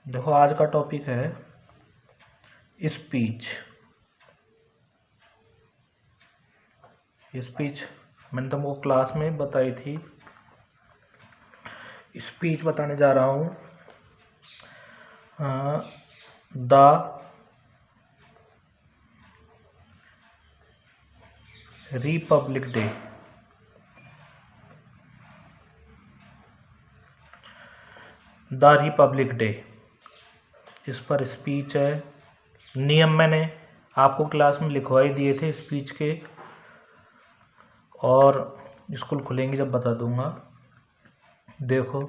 देखो, आज का टॉपिक है स्पीच। स्पीच मैंने तुमको क्लास में बताई थी। स्पीच बताने जा रहा हूँ। The republic day. The republic day, इस पर स्पीच है। नियम मैंने आपको क्लास में लिखवाई दिए थे स्पीच के, और स्कूल खुलेंगे जब बता दूंगा। देखो,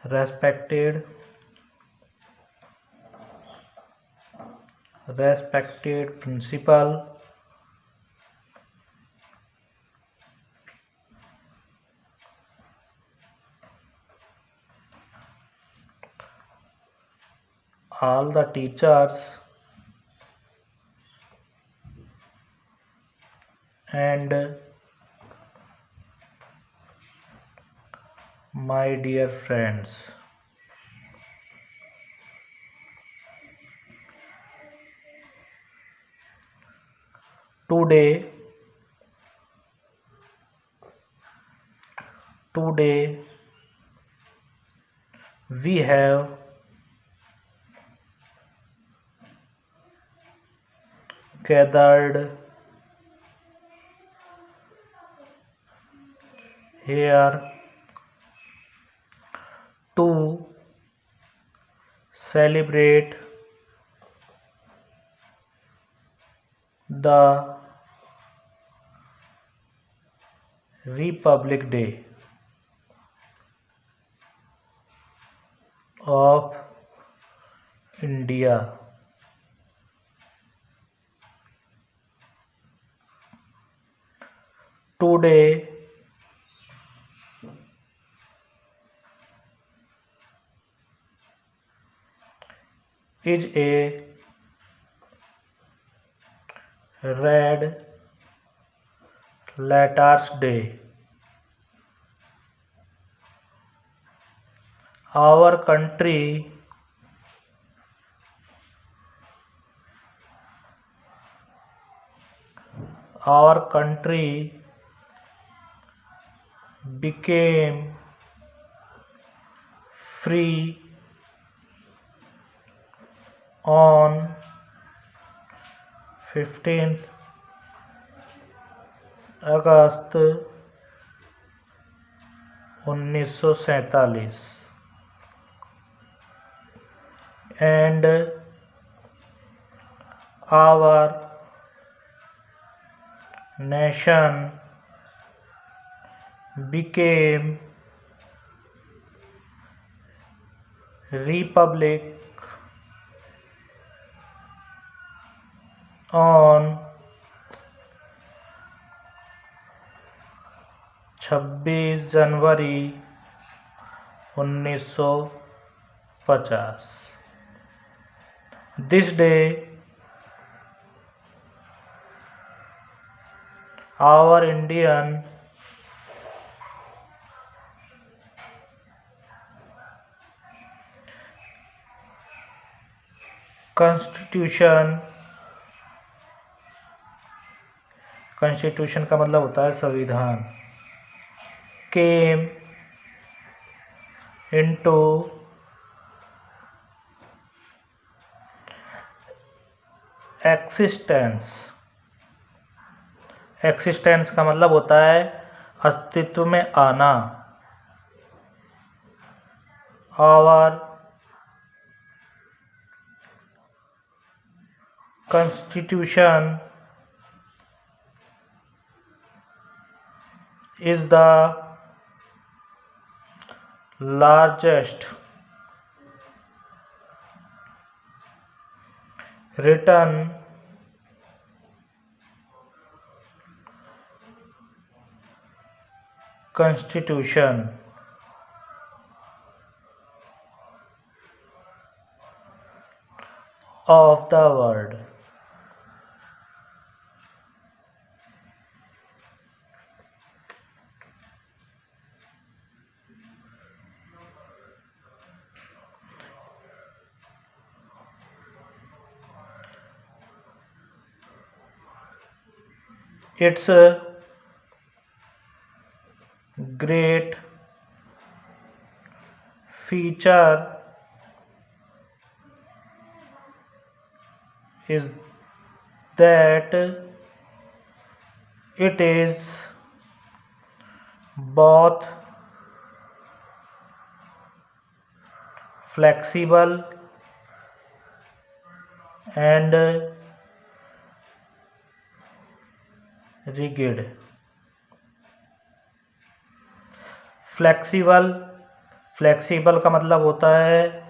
respected principal, all the teachers and my dear friends, today we have gathered here to celebrate the Republic Day of India. Today is a red letters day. Our country became free on 15th August 1947, and our nation became republic on 26 January 1950. This day our Indian Constitution का मतलब होता है संविधान, came into existence का मतलब होता है अस्तित्व में आना। Our Constitution is the largest written constitution of the world. its great feature is that it is both flexible and rigid. Flexible का मतलब होता है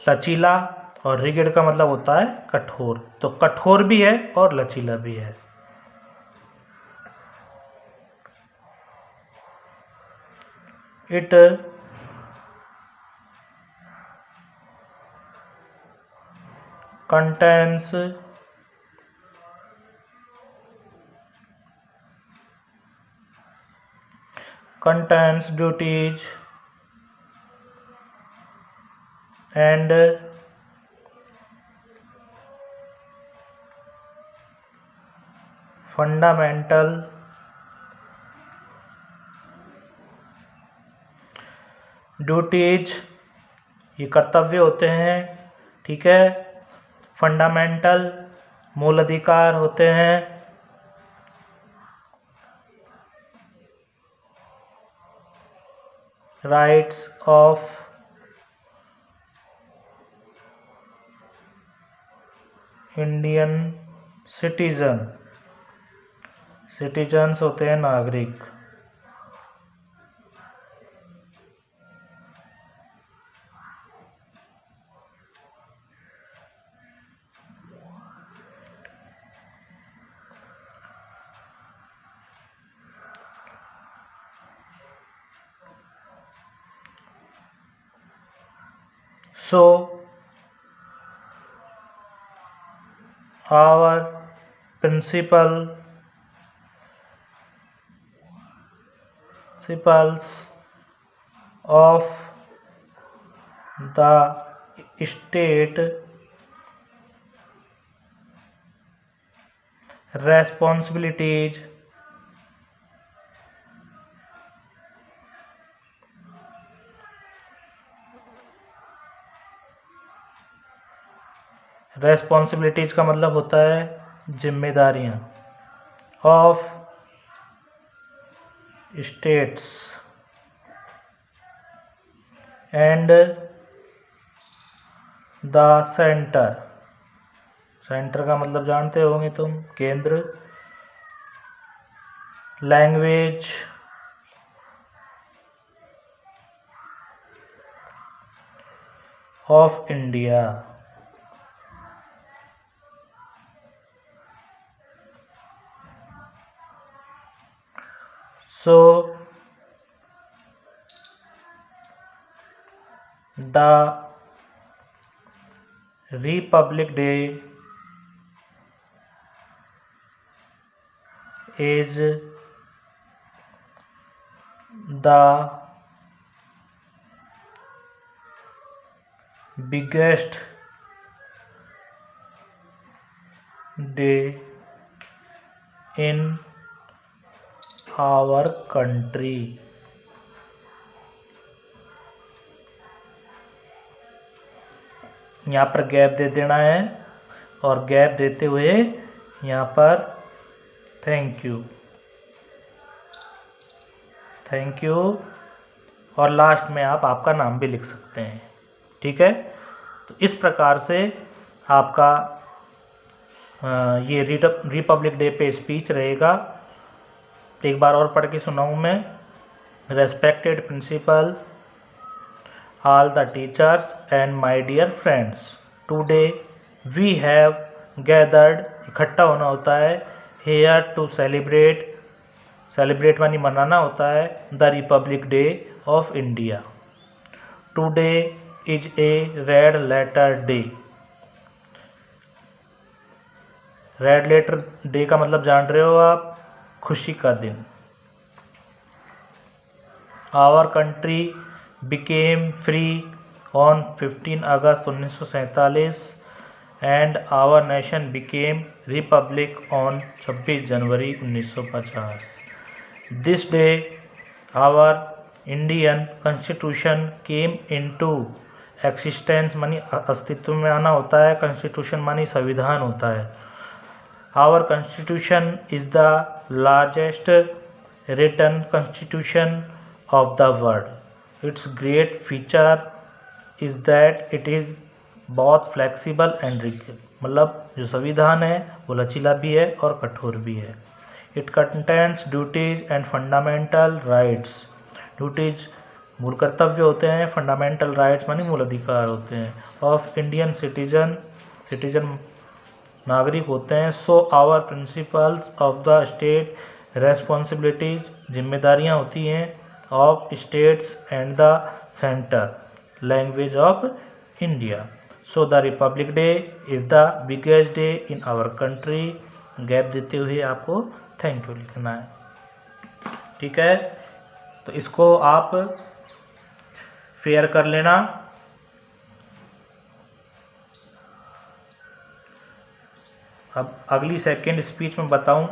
लचीला, और रिगिड का मतलब होता है कठोर। तो कठोर भी है और लचीला भी है। It contains duties and fundamental duties, ये कर्तव्य होते हैं, ठीक है। फंडामेंटल, मूल अधिकार होते हैं। राइट्स ऑफ इंडियन सिटीजन्स होते हैं नागरिक। So our principles of the state responsibilities का मतलब होता है जिम्मेदारियां। Of states and the centre का मतलब जानते होंगे तुम, केंद्र। Language of India. So the Republic Day is the biggest day in our country। यहाँ पर गैप दे देना है, और गैप देते हुए यहाँ पर थैंक यू, और लास्ट में आप आपका नाम भी लिख सकते हैं, ठीक है। तो इस प्रकार से आपका ये रिपब्लिक डे पे स्पीच रहेगा। एक बार और पढ़ के सुनाऊँ मैं। Respected principal, all the teachers and my dear friends, today we have gathered, इकट्ठा होना होता है, here to celebrate मानी मनाना होता है, the Republic Day of India। Today is a red letter day। Red letter day का मतलब जान रहे हो आप, खुशी का दिन। Our country became free on 15 August 1947 and our nation became republic on 26 January 1950. This day our Indian constitution came into existence, मानी अस्तित्व में आना होता है, कॉन्स्टिट्यूशन मानी संविधान होता है. Our constitution is the largest written constitution of the world. It's great feature is that it is बहुत फ्लेक्सिबल एंड रिजिड, मतलब जो संविधान है वो लचीला भी है और कठोर भी है. It contains duties and fundamental rights. Duties मूल कर्तव्य होते हैं, फंडामेंटल राइट्स मानी मूल अधिकार होते हैं. ऑफ इंडियन सिटीजन नागरिक होते हैं. So our principles of the state responsibilities, जिम्मेदारियां होती हैं of states and the centre, language of India. So the republic day is the biggest day in our country. Gap देते हुए आपको थैंक यू लिखना है. ठीक है, तो इसको आप फेयर कर लेना. अब अगली सेकंड स्पीच में बताऊं